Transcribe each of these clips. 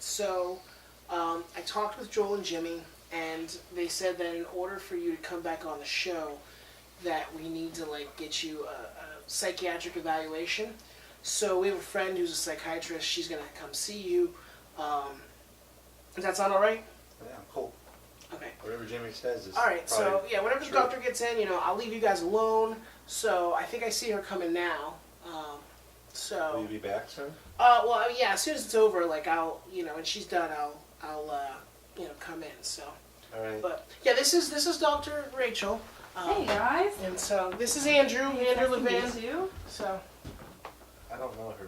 So, I talked with Joel and Jimmy, and they said that in order for you to come back on the show, that we need to like get you a psychiatric evaluation. So we have a friend who's a psychiatrist. She's gonna come see you. Does that sound all right? Yeah, cool. Okay. Whatever Jimmy says is. All right. So yeah, whenever the true. doctor gets in, I'll leave you guys alone. So I think I see her coming now. So. Will you be back soon? Well, yeah. As soon as it's over, like I'll, when she's done, I'll come in. So. All right. But yeah, this is Dr. Rachel. Hey guys. And so this is Andrew. Andrew Levin. Too. So. I don't know her.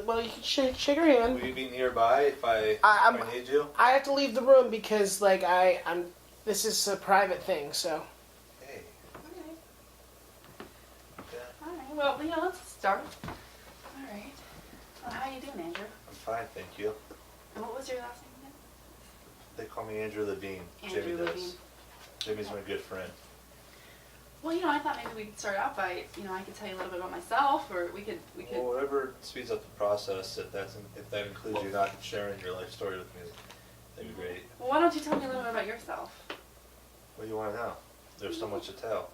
Well, you can shake her hand. Will you be nearby if I need you? I have to leave the room because like I'm. This is a private thing. So. Hey. Okay. Yeah. All right. Well, let's start. All right. Well, how you doing, Andrew? I'm fine, thank you. And what was your last name again? They call me Andrew Levine. Andrew Jimmy Levine. does. Jimmy's my good friend. Well, I thought maybe we could start out by, I could tell you a little bit about myself, or we could. Well, whatever speeds up the process. If that includes you not sharing your life story with me, that'd be great. Well, why don't you tell me a little bit about yourself? What do you want to know? There's so much to tell.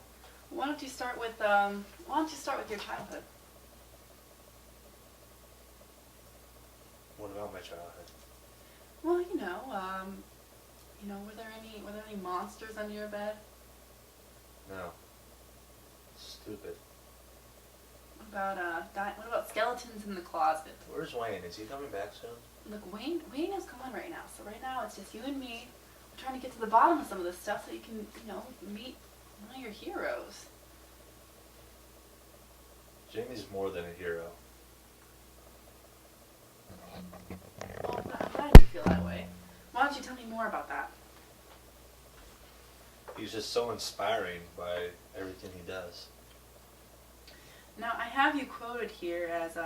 Why don't you start with your childhood? What about my childhood? Well, were there any monsters under your bed? No. Stupid. What about skeletons in the closet? Where's Wayne? Is he coming back soon? Look, Wayne is gone right now. So right now it's just you and me. We're trying to get to the bottom of some of this stuff so you can, meet one of your heroes. Jamie's more than a hero. Well, I'm glad you feel that way. Why don't you tell me more about that? He's just so inspiring by everything he does. Now, I have you quoted here as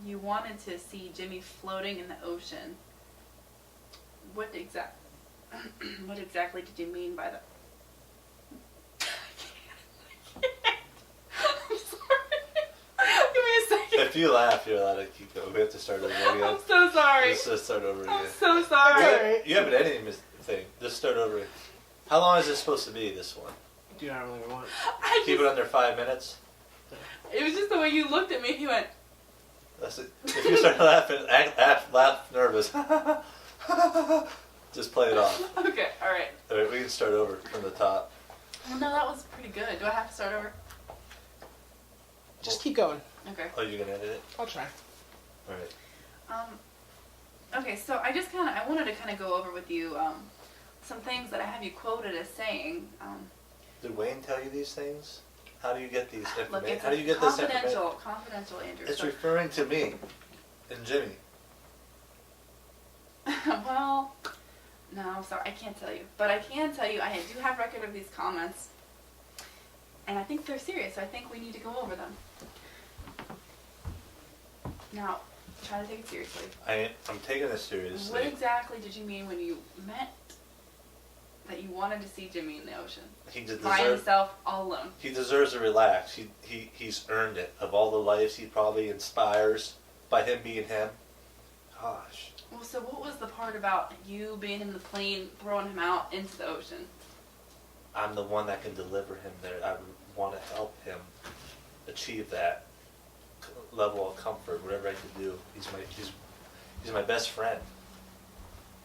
you wanted to see Jimmy floating in the ocean. What exactly did you mean by that? I'm sorry. Give me a second. If you laugh, you're allowed to keep going. We have to start over again. I'm so sorry. Let's just start over again. I'm so sorry. Alright. You have an editing thing. Just start over again. How long is this supposed to be, this one? Do you not really want? Keep it under 5 minutes? It was just the way you looked at me. He went. That's it. If you start laughing, laugh nervous. Just play it off. Okay, alright. Alright, we can start over from the top. Well, no, that was pretty good. Do I have to start over? Just keep going. Okay. Oh, you're gonna edit it? I'll try. Alright. Okay, so I wanted to kind of go over with you some things that I have you quoted as saying. Did Wayne tell you these things? How do you get these information? Look, it's How do you get this information? confidential, Andrew. It's So- referring to me and Jimmy. Well, no, I'm sorry, I can't tell you. But I can tell you, I do have record of these comments. And I think they're serious, so I think we need to go over them. Now, try to take it seriously. I'm taking this seriously. What exactly did you mean when you meant that you wanted to see Jimmy in the ocean? By himself, all alone. He deserves to relax. He's earned it. Of all the lives he probably inspires by him being him. Gosh. Well, so what was the part about you being in the plane, throwing him out into the ocean? I'm the one that can deliver him there. I want to help him achieve that level of comfort, whatever I can do. He's my best friend.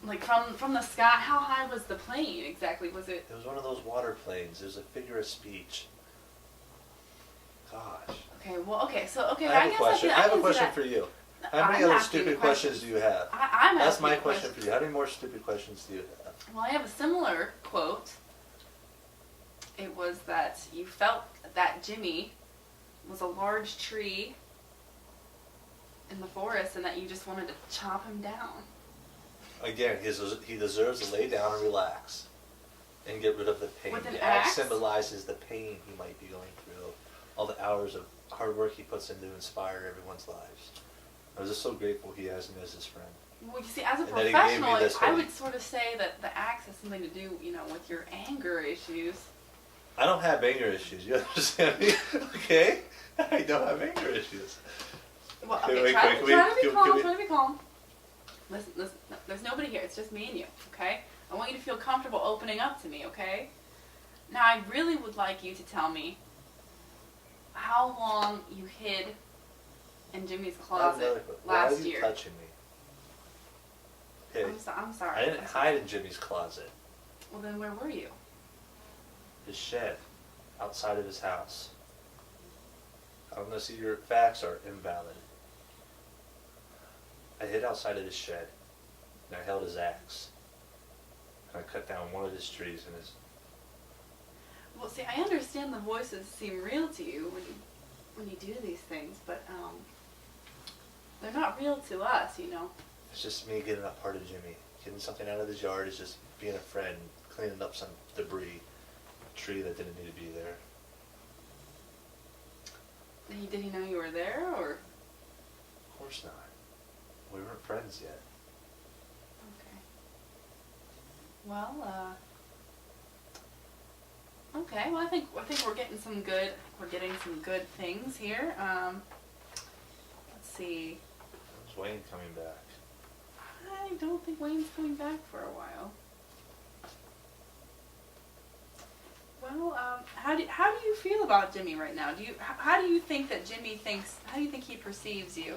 Like from the sky, how high was the plane exactly? Was it? It was one of those water planes. It was a figure of speech. Gosh. Okay, well, okay, so, okay, I have I a guess question. I I have a can see question that. for you. How many I'm other asking stupid the questions do you have? I'm That's asking my the question for you. How many more stupid questions do you have? Well, I have a similar quote. It was that you felt that Jimmy was a large tree in the forest and that you just wanted to chop him down. Again, he deserves to lay down and relax and get rid of the pain. With an The axe axe? symbolizes the pain he might be going through, all the hours of hard work he puts in to inspire everyone's lives. I was just so grateful he has me as his friend. Well, you see, as a And that he gave me professional, this I hope. would sort of say that the axe has something to do, with your anger issues. I don't have anger issues. You understand me? Okay? I don't have anger issues. Well, Okay, okay, wait, try can to we- be can calm, we- try to be calm. Listen, no, there's nobody here. It's just me and you, okay? I want you to feel comfortable opening up to me, okay? Now, I really would like you to tell me how long you hid in Jimmy's closet last year. Why are you touching me? Okay. I'm sorry. I didn't hide in Jimmy's closet. Well, then where were you? His shed, outside of his house. Unless your facts are invalid. I hid outside of his shed, and I held his axe. And I cut down one of his trees in his... Well, see, I understand the voices seem real to you when you do these things, but they're not real to us, you know. It's just me getting up part of Jimmy. Getting something out of his yard is just being a friend, cleaning up some debris, a tree that didn't need to be there. Did he know you were there, or? Of course not. We weren't friends yet. Okay. Well, okay. Well, I think we're getting some good things here. Let's see. When's Wayne coming back? I don't think Wayne's coming back for a while. Well, how do you feel about Jimmy right now? How do you think that Jimmy thinks? How do you think he perceives you?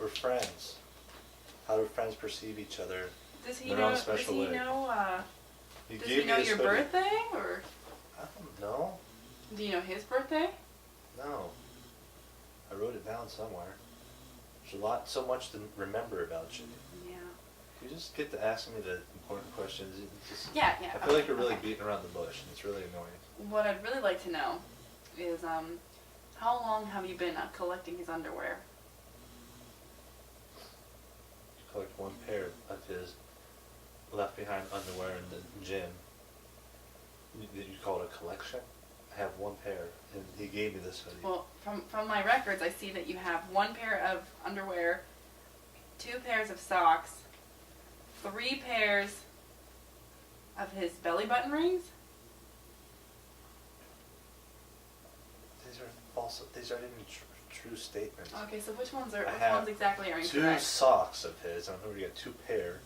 We're friends. How do friends perceive each other? Does he in their know? own Does special he way? know? He Does gave he me know this your hoodie. birthday, or I don't know. do you know his birthday? No. I wrote it down somewhere. There's so much to remember about you. Yeah. You just get to ask me the important questions. Yeah. I feel like you're really okay. beating around the bush, and it's really annoying. What I'd really like to know is how long have you been collecting his underwear? Collect one pair of his left behind underwear in the gym. You call it a collection? I have one pair, and he gave me this hoodie. Well, from my records, I see that you have one pair of underwear, 2 pairs of socks, 3 pairs of his belly button rings. These are false. These aren't even true statements. Okay, so which ones exactly are Two incorrect? socks of his. I remember you got 2 pair.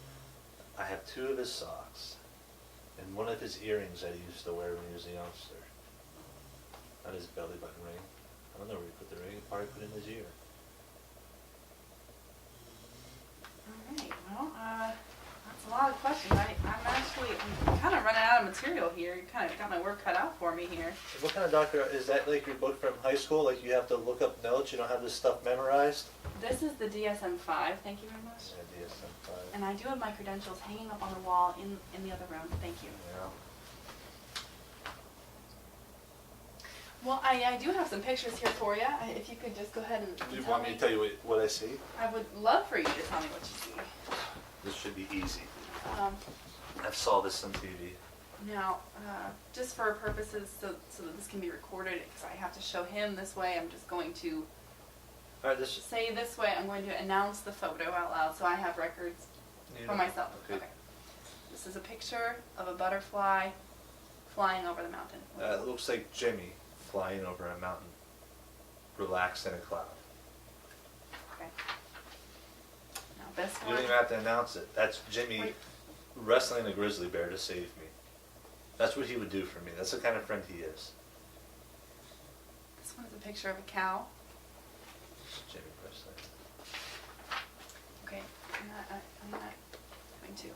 I have 2 of his socks, and one of his earrings that he used to wear when he was a youngster. Not his belly button ring. I don't know where he put the ring. He probably put it in his ear. Alright, well, that's a lot of questions. I'm kind of running out of material here. You kind of got my work cut out for me here. What kind of doctor is that? Like your book from high school? Like you have to look up notes. You don't have this stuff memorized. This is the DSM-5. Thank you very much. Yeah, DSM-5. And I do have my credentials hanging up on the wall in the other room. Thank you. Yeah. Well, I do have some pictures here for you. If you could just go ahead and Do you tell want me to tell you what I see? I would love for you to tell me what you see. This should be easy. Um, I saw this on TV. now, just for purposes so that this can be recorded, because I have to show him this way, I'm just going to All right, this. say this way. I'm going to announce the photo out loud so I have records for myself. Okay. This is a picture of a butterfly flying over the mountain. It looks like Jimmy flying over a mountain, relaxed in a cloud. Okay. Now this You one. don't even have to announce it. That's Jimmy Wait. wrestling a grizzly bear to save me. That's what he would do for me. That's the kind of friend he is. This one is a picture of a cow. Jimmy wrestling. Okay. I'm not going to.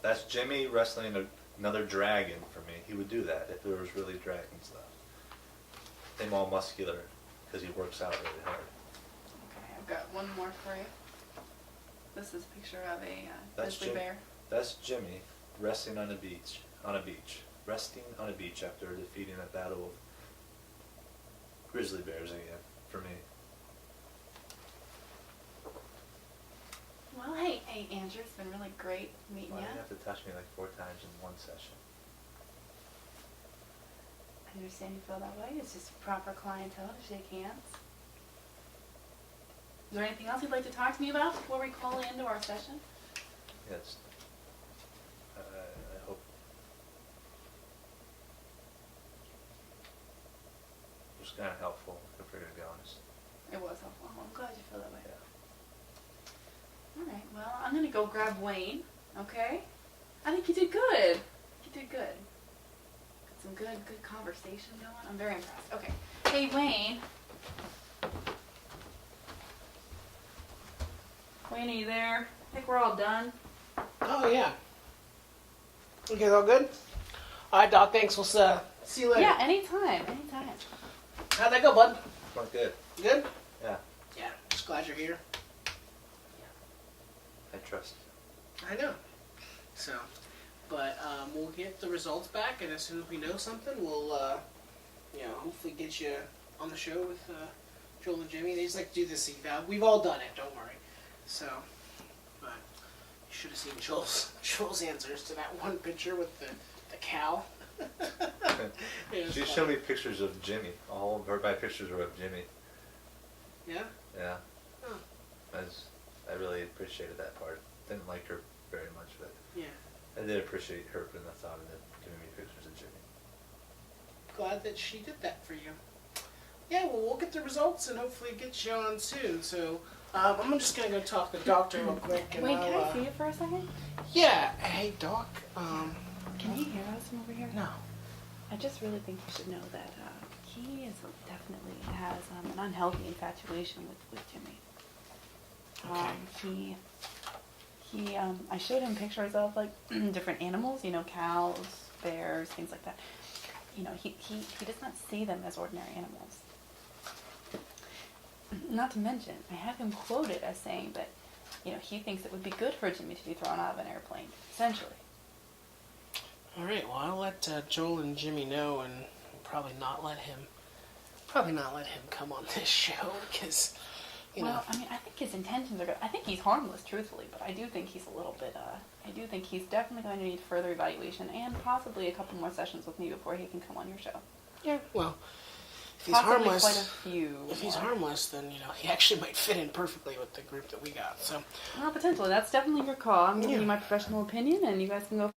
That's Jimmy wrestling another dragon for me. He would do that if there was really dragons left. Him all muscular because he works out really hard. Okay, I've got one more for you. This is a picture of a That's grizzly bear. That's Jimmy resting on a beach. Resting on a beach after defeating a battle of grizzly bears again, for me. Well, hey, Andrew, it's been really great meeting Why you. do you have to touch me like 4 times in one session? I understand you feel that way. It's just proper clientele to shake hands. Is there anything else you'd like to talk to me about before we call into our session? Yes. I hope. It was kind of helpful, if we're going to be honest. It was helpful. I'm glad you feel that way. Yeah. Alright, well, I'm gonna go grab Wayne, okay? I think you did good. You did good. Got some good conversation going. I'm very impressed. Okay. Hey, Wayne. Wayne, are you there? I think we're all done. Oh, yeah. You guys all good? All right, Doc, thanks. We'll see you later. Yeah, anytime. How'd that go, bud? Went good. Good? Yeah. Yeah, just glad you're here. I trust. I know. So, but we'll get the results back, and as soon as we know something, we'll, hopefully get you on the show with Joel and Jimmy. They just like to do this eval. We've all done it, don't worry. So, but you should have seen Joel's answers to that one picture with the cow. She showed me pictures of Jimmy. All of my pictures were of Jimmy. Yeah? Yeah. Oh. I really appreciated that part. Didn't like her very much, but Yeah. I did appreciate her putting the thought into giving me pictures of Jimmy. Glad that she did that for you. Yeah, well, we'll get the results and hopefully get you on soon. So, I'm just gonna go talk to the doctor real quick. And Wait, can I see it for a second? Yeah. Hey, Doc. Can you hear us from over here? No. I just really think you should know that he definitely has an unhealthy infatuation with Jimmy. Okay. I showed him pictures of like different animals, cows, bears, things like that. He does not see them as ordinary animals. Not to mention, I have him quoted as saying that, he thinks it would be good for Jimmy to be thrown out of an airplane, essentially. All right. Well, I'll let Joel and Jimmy know, and probably not let him come on this show because, Well, I mean, I think his intentions are good. I think he's harmless, truthfully, but I do think he's a little bit, I do think he's definitely going to need further evaluation and possibly a couple more sessions with me before he can come on your show. Yeah. Well, if he's Possibly harmless, quite a few. if he's harmless, then he actually might fit in perfectly with the group that we got. So. Well, potentially. That's definitely your call. I'm giving Yeah. you my professional opinion, and you guys can go